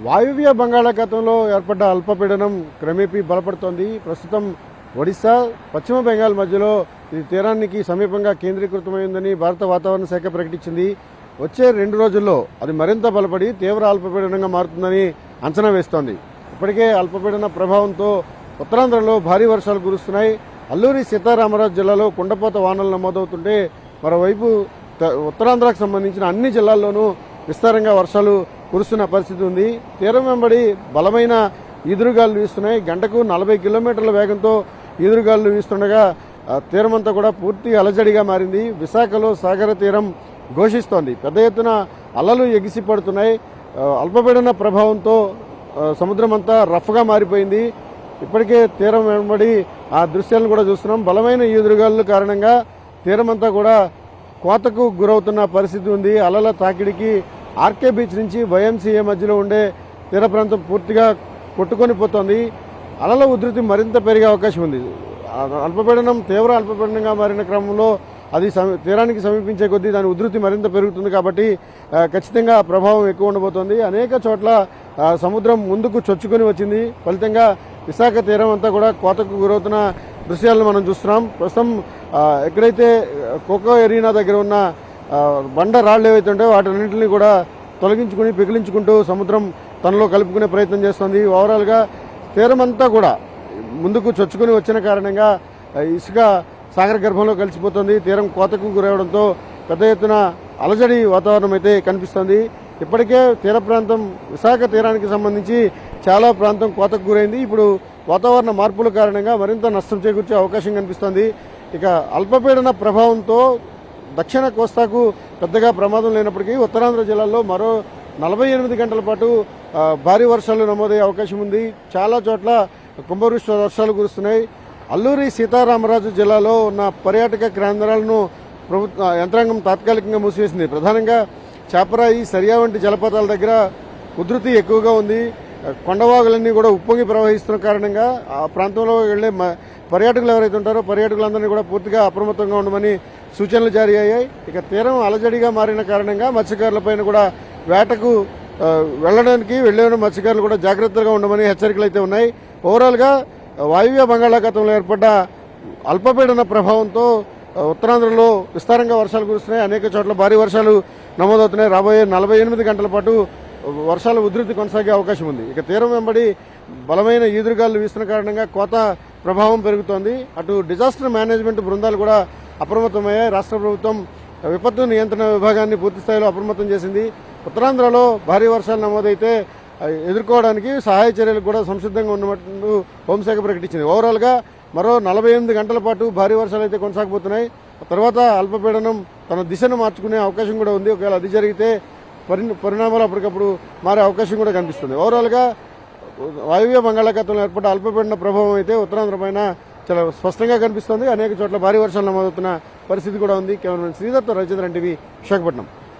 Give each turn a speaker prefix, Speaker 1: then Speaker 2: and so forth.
Speaker 1: వాయువ్య బంగాళాఖాతంలో ఏర్పడ్డ అల్పపీడనం క్రమేపీ బలపడుతోంది. ప్రస్తుతం ఒడిశా, పశ్చిమ బెంగాల్ మధ్యలో ఇది తీరానికి సమీపంగా కేంద్రీకృతమైందని భారత వాతావరణ శాఖ ప్రకటించింది. వచ్చే 2 రోజుల్లో అది మరింత బలపడి తీవ్ర అల్పపీడనంగా మారుతుందని అంచనా వేస్తోంది. ఇప్పటికే అల్పపీడన ప్రభావంతో ఉత్తరాంధ్రలో భారీ వర్షాలు కురుస్తున్నాయి. అల్లూరి సీతారామరాజు జిల్లాలో కుండపోత వానలు నమోదవుతుంటే మరోవైపు ఉత్తరాంధ్రకు సంబంధించిన అన్ని జిల్లాల్లోనూ విస్తారంగా వర్షాలు కురుస్తున్న పరిస్థితి ఉంది. తీరం వెంబడి బలమైన ఈదురుగాలు వీస్తున్నాయి. గంటకు 40 కిలోమీటర్ల వేగంతో ఈదురుగాలు వీస్తుండగా తీరమంతా కూడా పూర్తి అలజడిగా మారింది. విశాఖలో సాగర తీరం ఘోషిస్తోంది. పెద్ద ఎత్తున అలలు ఎగిసి పడుతున్నాయి. అల్పపీడన ప్రభావంతో సముద్రం అంతా రఫ్గా మారిపోయింది. ఇప్పటికే తీరం వెంబడి ఆ దృశ్యాలను కూడా చూస్తున్నాం. బలమైన ఈదురుగాలుల కారణంగా తీరమంతా కూడా కోతకు గురవుతున్న పరిస్థితి ఉంది. అలల తాకిడికి ఆర్కే బీచ్ నుంచి వైఎంసీఏ మధ్యలో ఉండే తీర ప్రాంతం పూర్తిగా కొట్టుకొని పోతోంది. అలల ఉధృతి మరింత పెరిగే అవకాశం ఉంది. అల్పపీడనం తీవ్ర అల్పపీడనంగా మారిన క్రమంలో అది తీరానికి సమీపించే కొద్దీ దాని ఉధృతి మరింత పెరుగుతుంది. కాబట్టి ఖచ్చితంగా ప్రభావం ఎక్కువ ఉండబోతోంది. అనేక చోట్ల సముద్రం ముందుకు చొచ్చుకొని వచ్చింది. ఫలితంగా విశాఖ తీరం అంతా కూడా కోతకు గురవుతున్న దృశ్యాలను మనం చూస్తున్నాం. ప్రస్తుతం ఎక్కడైతే కోకో ఎరీనా దగ్గర ఉన్న బండ రాళ్లు ఏవైతే ఉంటాయో వాటన్నింటినీ కూడా తొలగించుకుని పిగిలించుకుంటూ సముద్రం తనలో కలుపుకునే ప్రయత్నం చేస్తోంది. ఓవరాల్గా తీరమంతా కూడా ముందుకు చొచ్చుకుని వచ్చిన కారణంగా ఇసుక సాగర గర్భంలో కలిసిపోతుంది. తీరం కోతకు గురవడంతో పెద్ద ఎత్తున అలజడి వాతావరణం అయితే కనిపిస్తోంది. ఇప్పటికే తీర ప్రాంతం విశాఖ తీరానికి సంబంధించి చాలా ప్రాంతం కోతకు గురైంది. ఇప్పుడు వాతావరణ మార్పుల కారణంగా మరింత నష్టం చేకూర్చే అవకాశం కనిపిస్తోంది. ఇక అల్పపీడన ప్రభావంతో దక్షిణ కోస్తాకు పెద్దగా ప్రమాదం లేనప్పటికీ ఉత్తరాంధ్ర జిల్లాల్లో మరో 48 గంటల పాటు భారీ వర్షాలు నమోదయ్యే అవకాశం ఉంది. చాలా చోట్ల కుంభవృష్టి వర్షాలు కురుస్తున్నాయి. అల్లూరి సీతారామరాజు జిల్లాలో ఉన్న పర్యాటక కేంద్రాలను ప్రభుత్వ యంత్రాంగం తాత్కాలికంగా మూసివేసింది. ప్రధానంగా చాపరాయి, సరియా వంటి జలపాతాల దగ్గర ఉధృతి ఎక్కువగా ఉంది. కొండవాగులన్నీ కూడా ఉప్పొంగి ప్రవహిస్తున్న కారణంగా ఆ ప్రాంతంలో వెళ్లే పర్యాటకులు ఎవరైతే ఉంటారో పర్యాటకులందరినీ కూడా పూర్తిగా అప్రమత్తంగా ఉండమని సూచనలు జారీ అయ్యాయి. ఇక తీరం అలజడిగా మారిన కారణంగా మత్స్యకారులపైన కూడా వేటకు వెళ్లే మత్స్యకారులు కూడా జాగ్రత్తగా ఉండమని హెచ్చరికలు అయితే ఉన్నాయి. ఓవరాల్గా వాయువ్య బంగాళాఖాతంలో ఏర్పడ్డ అల్పపీడన ప్రభావంతో ఉత్తరాంధ్రలో విస్తారంగా వర్షాలు కురుస్తున్నాయి. అనేక చోట్ల భారీ వర్షాలు నమోదవుతున్నాయి. రాబోయే 48 గంటల పాటు వర్షాల ఉధృతి కొనసాగే అవకాశం ఉంది. ఇక తీరం వెంబడి బలమైన ఈదురుగాలు వీస్తున్న కారణంగా కోత ప్రభావం పెరుగుతోంది. అటు డిజాస్టర్ మేనేజ్మెంట్ బృందాలు కూడా అప్రమత్తమయ్యాయి. రాష్ట్ర ప్రభుత్వం విపత్తు నియంత్రణ విభాగాన్ని పూర్తి స్థాయిలో అప్రమత్తం చేసింది. ఉత్తరాంధ్రలో భారీ వర్షాలు నమోదైతే ఎదుర్కోవడానికి సహాయ చర్యలకు కూడా సంసిద్ధంగా ఉన్నట్టు హోంశాఖ ప్రకటించింది. ఓవరాల్గా మరో 48 గంటల పాటు భారీ వర్షాలు అయితే కొనసాగబోతున్నాయి. తర్వాత అల్పపీడనం తన దిశను మార్చుకునే అవకాశం కూడా ఉంది. ఒకవేళ అది జరిగితే పరిణామాలు అప్పటికప్పుడు మారే అవకాశం కూడా కనిపిస్తుంది. ఓవరాల్గా వాయువ్య బంగాళాఖాతంలో ఏర్పడ్డ అల్పపీడన ప్రభావం అయితే ఉత్తరాంధ్ర పైన చాలా స్పష్టంగా కనిపిస్తోంది. అనేక చోట్ల భారీ వర్షాలు నమోదవుతున్న పరిస్థితి కూడా ఉంది. కెమెరామెన్ శ్రీధర్తో రవిచంద్రన్ టీవీ, విశాఖపట్నం.